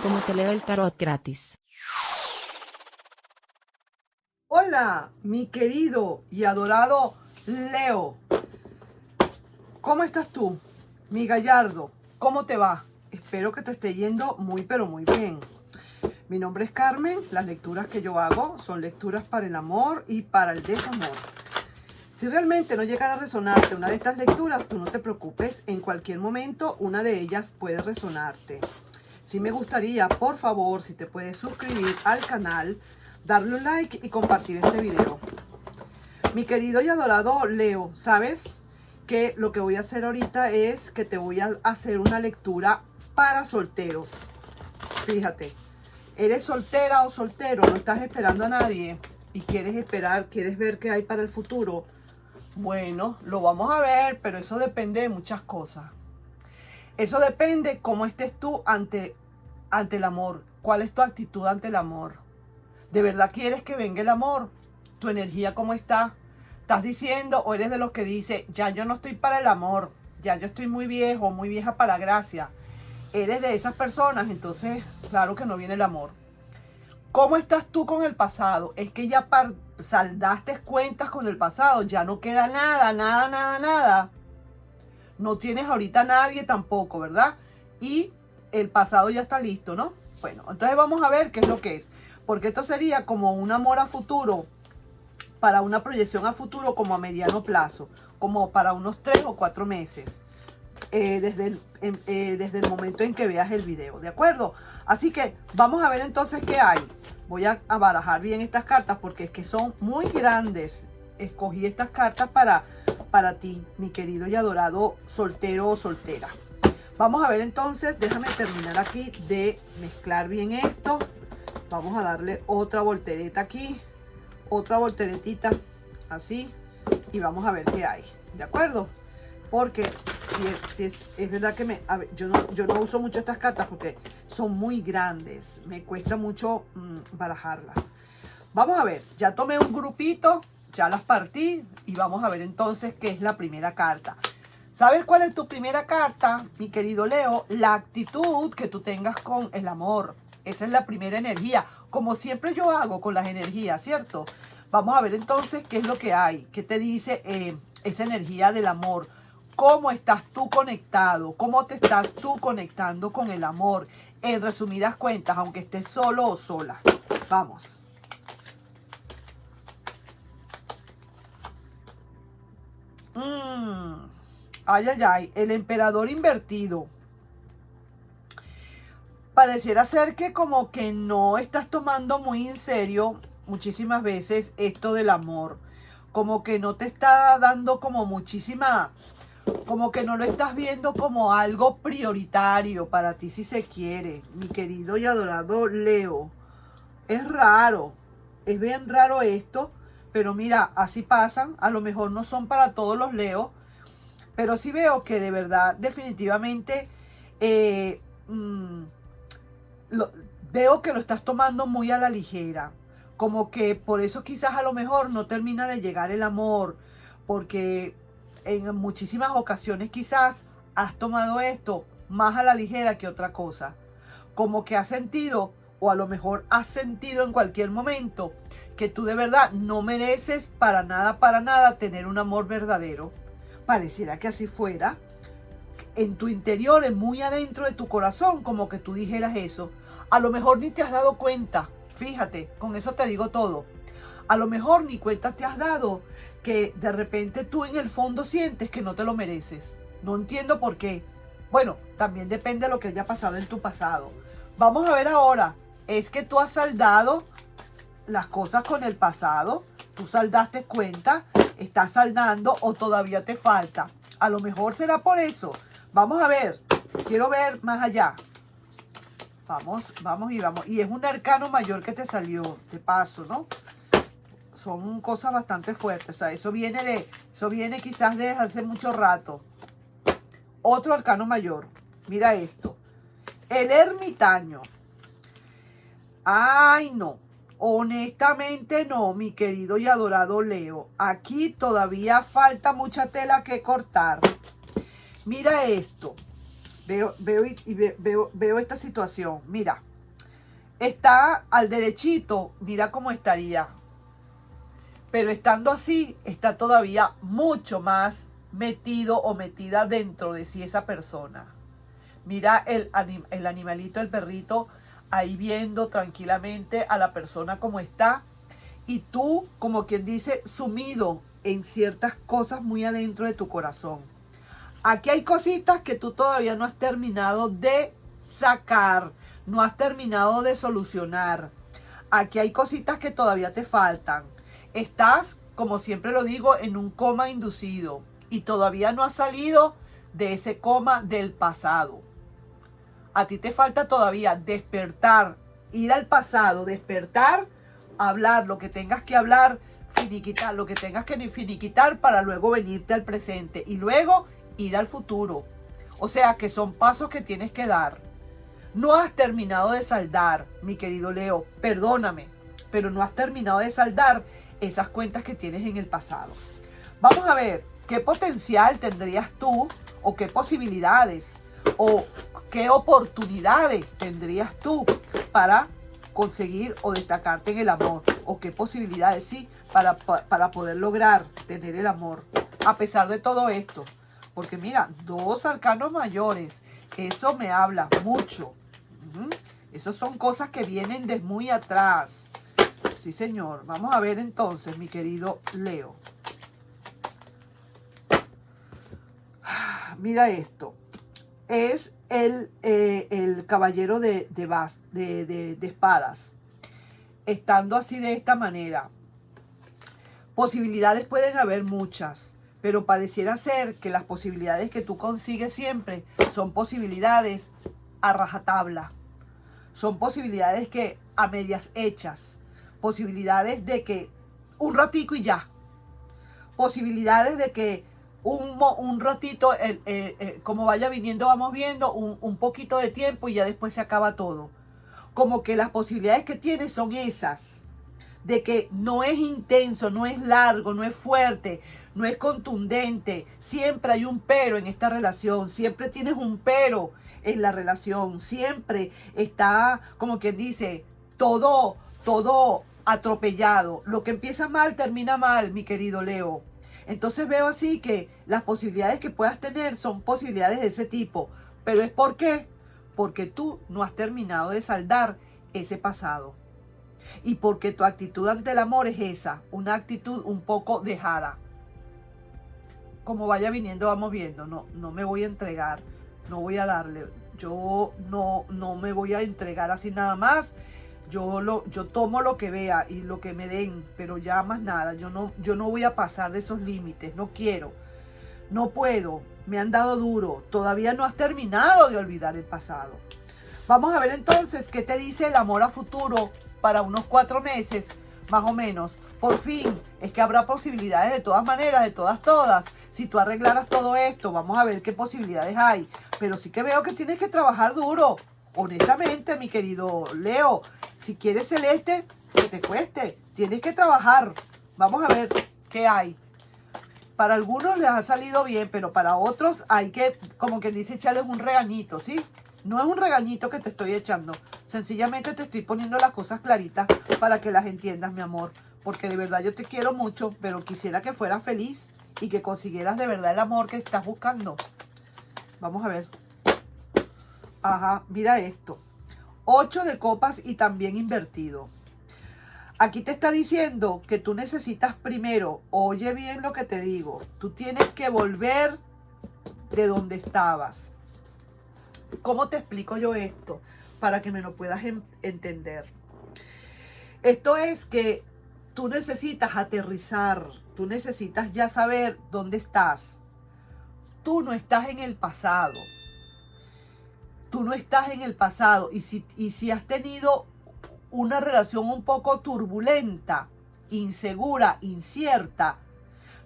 como te leo el tarot gratis. Hola, mi querido y adorado Leo. ¿Cómo estás tú, mi gallardo? ¿Cómo te va? Espero que te esté yendo muy pero muy bien. Mi nombre es Carmen. Las lecturas que yo hago son lecturas para el amor y para el desamor. Si realmente no llegara a resonarte una de estas lecturas, tú no te preocupes. En cualquier momento una de ellas puede resonarte. Sí me gustaría, por favor, si te puedes suscribir al canal, darle un like y compartir este video. Mi querido y adorado Leo, ¿sabes que lo que voy a hacer ahorita es que te voy a hacer una lectura para solteros? Fíjate, eres soltera o soltero, no estás esperando a nadie y quieres esperar, quieres ver qué hay para el futuro. Bueno, lo vamos a ver, pero eso depende de muchas cosas. Eso depende cómo estés tú ante el amor. ¿Cuál es tu actitud ante el amor? ¿De verdad quieres que venga el amor? ¿Tu energía cómo está? ¿Estás diciendo o eres de los que dice, ya yo no estoy para el amor, ya yo estoy muy viejo, muy vieja para la gracia? Eres de esas personas, entonces claro que no viene el amor. ¿Cómo estás tú con el pasado? Es que ya saldaste cuentas con el pasado, ya no queda nada, nada, nada, nada. No tienes ahorita nadie tampoco, ¿verdad? Y el pasado ya está listo, ¿no? Bueno, entonces vamos a ver qué es lo que es. Porque esto sería como un amor a futuro, para una proyección a futuro como a mediano plazo, como para unos 3 o 4 meses, desde el momento en que veas el video, ¿de acuerdo? Así que vamos a ver entonces qué hay. Voy a barajar bien estas cartas porque es que son muy grandes. Escogí estas cartas para ti, mi querido y adorado soltero o soltera. Vamos a ver entonces, déjame terminar aquí de mezclar bien esto. Vamos a darle otra voltereta aquí, otra volteretita, así, y vamos a ver qué hay, ¿de acuerdo? Porque si es verdad que yo no uso mucho estas cartas porque son muy grandes, me cuesta mucho barajarlas. Vamos a ver, ya tomé un grupito, ya las partí y vamos a ver entonces qué es la primera carta. ¿Sabes cuál es tu primera carta, mi querido Leo? La actitud que tú tengas con el amor. Esa es la primera energía, como siempre yo hago con las energías, ¿cierto? Vamos a ver entonces qué es lo que hay, qué te dice esa energía del amor. ¿Cómo estás tú conectado? ¿Cómo te estás tú conectando con el amor? En resumidas cuentas, aunque estés solo o sola. Vamos. Ay, ay, ay, el emperador invertido. Pareciera ser que como que no estás tomando muy en serio muchísimas veces esto del amor. Como que no te está dando como muchísima, como que no lo estás viendo como algo prioritario para ti si se quiere, mi querido y adorado Leo. Es raro, es bien raro esto, pero mira, así pasan. A lo mejor no son para todos los Leos, pero sí veo que de verdad, definitivamente, eh, mm, veo que lo estás tomando muy a la ligera. Como que por eso quizás a lo mejor no termina de llegar el amor. Porque en muchísimas ocasiones quizás has tomado esto más a la ligera que otra cosa. Como que has sentido, o a lo mejor has sentido en cualquier momento, que tú de verdad no mereces para nada tener un amor verdadero. Pareciera que así fuera. En tu interior, en muy adentro de tu corazón, como que tú dijeras eso. A lo mejor ni te has dado cuenta. Fíjate, con eso te digo todo. A lo mejor ni cuenta te has dado que de repente tú en el fondo sientes que no te lo mereces. No entiendo por qué. Bueno, también depende de lo que haya pasado en tu pasado. Vamos a ver ahora. ¿Es que tú has saldado las cosas con el pasado? ¿Tú saldaste cuenta? ¿Estás saldando o todavía te falta? A lo mejor será por eso. Vamos a ver. Quiero ver más allá. Vamos, vamos y vamos. Y es un arcano mayor que te salió, de paso, ¿no? Son cosas bastante fuertes. O sea, eso viene quizás desde hace mucho rato. Otro arcano mayor. Mira esto. El ermitaño. Ay, no. Honestamente no, mi querido y adorado Leo. Aquí todavía falta mucha tela que cortar. Mira esto. Veo esta situación. Mira. está al derechito, mira cómo estaría. Pero estando así, está todavía mucho más metido o metida dentro de sí esa persona. Mira el animalito, el perrito, ahí viendo tranquilamente a la persona como está. Y tú, como quien dice, sumido en ciertas cosas muy adentro de tu corazón. Aquí hay cositas que tú todavía no has terminado de sacar, no has terminado de solucionar. Aquí hay cositas que todavía te faltan. Estás, como siempre lo digo, en un coma inducido y todavía no has salido de ese coma del pasado. A ti te falta todavía despertar, ir al pasado, despertar, hablar lo que tengas que hablar, finiquitar lo que tengas que finiquitar para luego venirte al presente y luego ir al futuro. O sea que son pasos que tienes que dar. No has terminado de saldar, mi querido Leo, perdóname, pero no has terminado de saldar esas cuentas que tienes en el pasado. Vamos a ver qué potencial tendrías tú o qué posibilidades o qué oportunidades tendrías tú para conseguir o destacarte en el amor, o qué posibilidades sí para poder lograr tener el amor a pesar de todo esto. Porque mira, 2 arcanos mayores, eso me habla mucho. Esas son cosas que vienen de muy atrás. Sí, señor. Vamos a ver entonces, mi querido Leo. Mira esto. Es el caballero de espadas. Estando así de esta manera. Posibilidades pueden haber muchas, pero pareciera ser que las posibilidades que tú consigues siempre son posibilidades a rajatabla. Son posibilidades que a medias hechas. Posibilidades de que un ratico y ya. Posibilidades de que un ratito, como vaya viniendo, vamos viendo un poquito de tiempo y ya después se acaba todo. Como que las posibilidades que tienes son esas. De que no es intenso, no es largo, no es fuerte, no es contundente. Siempre hay un pero en esta relación. Siempre tienes un pero en la relación. Siempre está, como quien dice, todo atropellado. Lo que empieza mal, termina mal, mi querido Leo. Entonces veo así que las posibilidades que puedas tener son posibilidades de ese tipo. Pero es ¿por qué? Porque tú no has terminado de saldar ese pasado. Y porque tu actitud ante el amor es esa, una actitud un poco dejada. Como vaya viniendo, vamos viendo. No me voy a entregar, no voy a darle. Yo no me voy a entregar así nada más. Yo tomo lo que vea y lo que me den, pero ya más nada. Yo no voy a pasar de esos límites, no quiero. No puedo, me han dado duro. Todavía no has terminado de olvidar el pasado. Vamos a ver entonces qué te dice el amor a futuro para unos 4 meses, más o menos. Por fin, es que habrá posibilidades de todas maneras, de todas. Si tú arreglaras todo esto, vamos a ver qué posibilidades hay. Pero sí que veo que tienes que trabajar duro. Honestamente, mi querido Leo, si quieres celeste, que te cueste. Tienes que trabajar. Vamos a ver qué hay. Para algunos les ha salido bien, pero para otros hay que, como quien dice, echarles un regañito, ¿sí? No es un regañito que te estoy echando. Sencillamente te estoy poniendo las cosas claritas para que las entiendas, mi amor. Porque de verdad yo te quiero mucho, pero quisiera que fueras feliz y que consiguieras de verdad el amor que estás buscando. Vamos a ver. Ajá, mira esto. 8 de copas y también invertido. Aquí te está diciendo que tú necesitas primero, oye bien lo que te digo, tú tienes que volver de donde estabas. ¿Cómo te explico yo esto? Para que me lo puedas entender. Esto es que tú necesitas aterrizar, tú necesitas ya saber dónde estás. Tú no estás en el pasado. Tú no estás en el pasado. Y si has tenido una relación un poco turbulenta, insegura, incierta,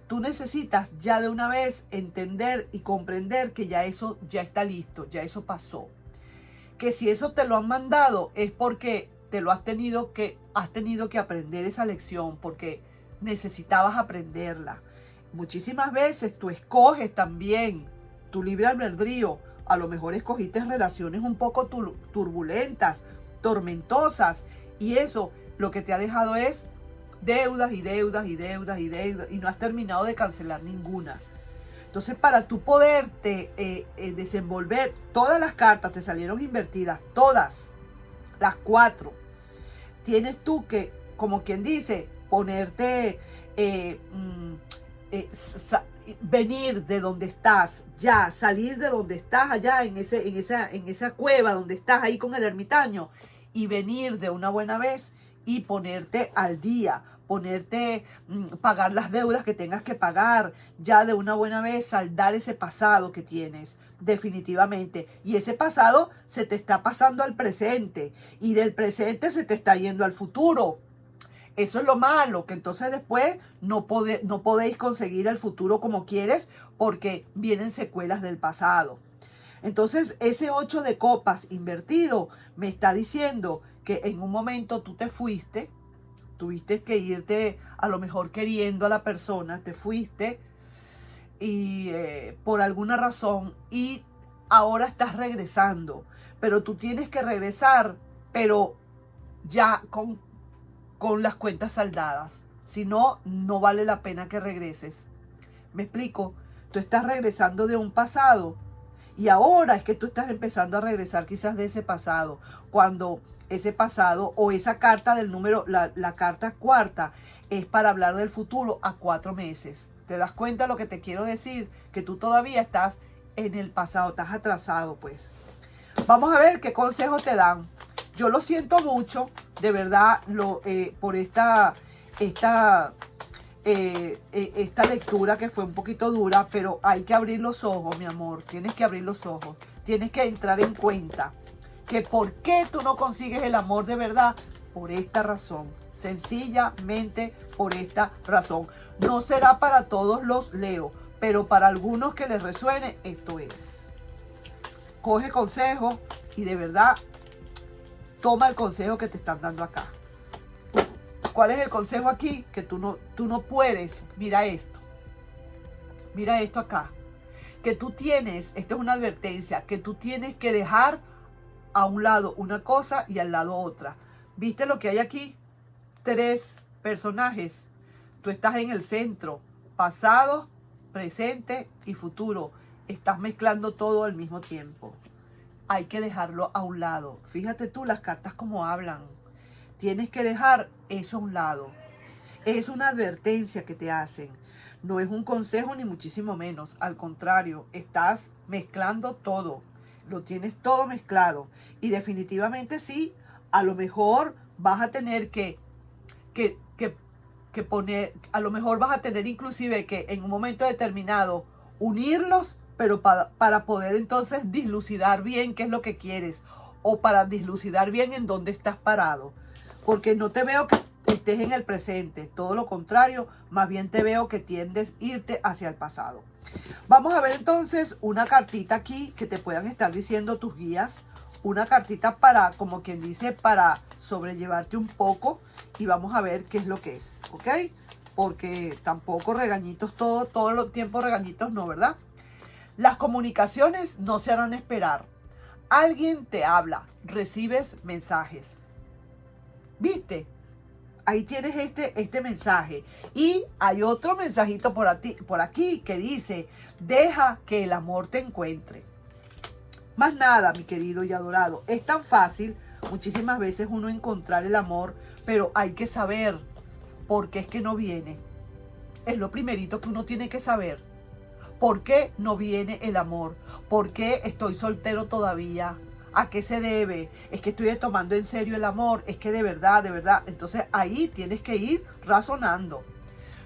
tú necesitas ya de una vez entender y comprender que ya eso ya está listo, ya eso pasó. Que si eso te lo han mandado es porque te lo has tenido que aprender esa lección, porque necesitabas aprenderla. Muchísimas veces tú escoges también tu libre albedrío. A lo mejor escogiste relaciones un poco turbulentas, tormentosas. Y eso lo que te ha dejado es deudas y deudas y deudas y deudas. Y no has terminado de cancelar ninguna. Entonces, para tú poderte desenvolver, todas las cartas te salieron invertidas, todas, las 4. Tienes tú que, como quien dice, ponerte, venir de donde estás, ya, salir de donde estás allá, en esa cueva donde estás ahí con el ermitaño, y venir de una buena vez y ponerte al día. Pagar las deudas que tengas que pagar, ya de una buena vez saldar ese pasado que tienes, definitivamente. Y ese pasado se te está pasando al presente, y del presente se te está yendo al futuro. Eso es lo malo, que entonces después no podéis conseguir el futuro como quieres, porque vienen secuelas del pasado. Entonces, ese 8 de copas invertido me está diciendo que en un momento tú te fuiste. Tuviste que irte, a lo mejor queriendo a la persona, te fuiste y por alguna razón, y ahora estás regresando. Pero tú tienes que regresar, pero ya con las cuentas saldadas. Si no, no vale la pena que regreses. ¿Me explico? Tú estás regresando de un pasado y ahora es que tú estás empezando a regresar quizás de ese pasado, cuando ese pasado o esa carta del número, la carta 4 es para hablar del futuro a 4 meses. ¿Te das cuenta lo que te quiero decir? Que tú todavía estás en el pasado, estás atrasado, pues. Vamos a ver qué consejos te dan. Yo lo siento mucho, de verdad, por esta lectura que fue un poquito dura, pero hay que abrir los ojos, mi amor. Tienes que abrir los ojos. Tienes que entrar en cuenta que por qué tú no consigues el amor de verdad, por esta razón, sencillamente por esta razón. No será para todos los Leo, pero para algunos que les resuene, esto es. Coge consejo y de verdad toma el consejo que te están dando acá. ¿Cuál es el consejo aquí? Que tú no puedes, mira esto acá, que tú tienes, esta es una advertencia, que tú tienes que dejar a un lado una cosa y al lado otra. ¿Viste lo que hay aquí? 3 personajes. Tú estás en el centro, pasado, presente y futuro. Estás mezclando todo al mismo tiempo. Hay que dejarlo a un lado. Fíjate tú las cartas como hablan. Tienes que dejar eso a un lado. Es una advertencia que te hacen. No es un consejo ni muchísimo menos. Al contrario, estás mezclando todo. Lo tienes todo mezclado. Y definitivamente sí, a lo mejor vas a tener que poner, a lo mejor vas a tener inclusive que en un momento determinado unirlos, pero para poder entonces dilucidar bien qué es lo que quieres, o para dilucidar bien en dónde estás parado. Porque no te veo que estés en el presente, todo lo contrario, más bien te veo que tiendes a irte hacia el pasado. Vamos a ver entonces una cartita aquí que te puedan estar diciendo tus guías. Una cartita para, como quien dice, para sobrellevarte un poco. Y vamos a ver qué es lo que es, ¿ok? Porque tampoco regañitos, todo el tiempo regañitos no, ¿verdad? Las comunicaciones no se harán esperar. Alguien te habla, recibes mensajes. ¿Viste? Ahí tienes este mensaje. Y hay otro mensajito por aquí que dice, deja que el amor te encuentre. Más nada, mi querido y adorado. Es tan fácil muchísimas veces uno encontrar el amor, pero hay que saber por qué es que no viene. Es lo primerito que uno tiene que saber. ¿Por qué no viene el amor? ¿Por qué estoy soltero todavía? ¿A qué se debe? Es que estoy tomando en serio el amor. Es que de verdad, de verdad. Entonces ahí tienes que ir razonando.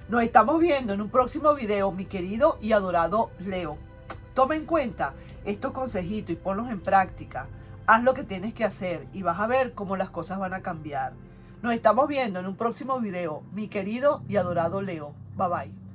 Nos estamos viendo en un próximo video, mi querido y adorado Leo. Toma en cuenta estos consejitos y ponlos en práctica. Haz lo que tienes que hacer y vas a ver cómo las cosas van a cambiar. Nos estamos viendo en un próximo video, mi querido y adorado Leo. Bye bye.